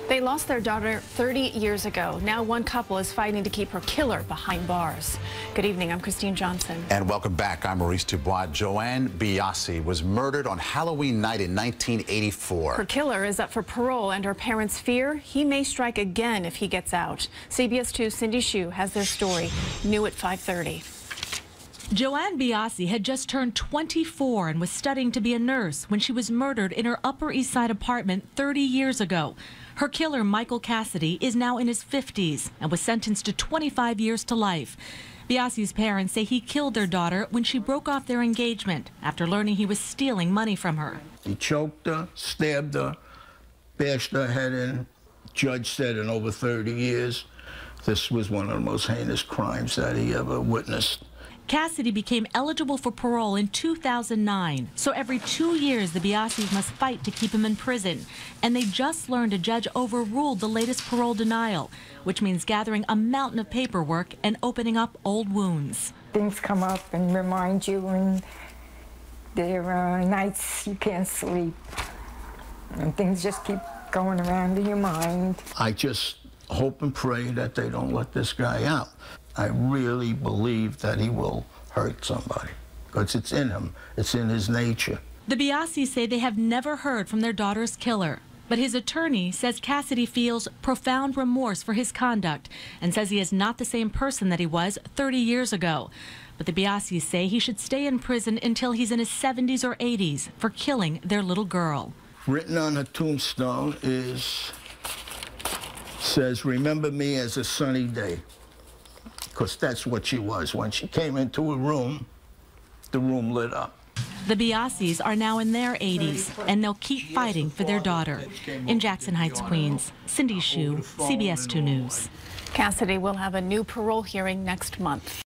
They lost their daughter 30 years ago. Now one couple is fighting to keep her killer behind bars. Good evening, I'm Christine Johnson. And welcome back, I'm Maurice Dubois. Joanne Biasi was murdered on Halloween night in 1984. Her killer is up for parole, and her parents fear he may strike again if he gets out. CBS 2's Cindy Hsu has their story, new at 5:30. Joanne Biasi had just turned 24 and was studying to be a nurse when she was murdered in her Upper East Side apartment 30 years ago. Her killer, Michael Cassidy, is now in his 50s and was sentenced to 25 years to life. Biasi's parents say he killed their daughter when she broke off their engagement after learning he was stealing money from her. He choked her, stabbed her, bashed her head in. Judge said in over 30 years, this was one of the most heinous crimes that he ever witnessed. Cassidy became eligible for parole in 2009, so every 2 years the Biasis must fight to keep him in prison. And they just learned a judge overruled the latest parole denial, which means gathering a mountain of paperwork and opening up old wounds. Things come up and remind you, and there are nights you can't sleep, and things just keep going around in your mind. I just hope and pray that they don't let this guy out. I really believe that he will hurt somebody, because it's in him. It's in his nature. The Biasis say they have never heard from their daughter's killer, but his attorney says Cassidy feels profound remorse for his conduct and says he is not the same person that he was 30 years ago. But the Biasis say he should stay in prison until he's in his 70s or 80s for killing their little girl. Written on her tombstone says, "Remember me as a sunny day." Because that's what she was. When she came into a room, the room lit up. The Biasis are now in their 80s, and they'll keep fighting for their daughter. In Jackson Heights, Queens, Cindy Hsu, CBS 2 News. Cassidy will have a new parole hearing next month.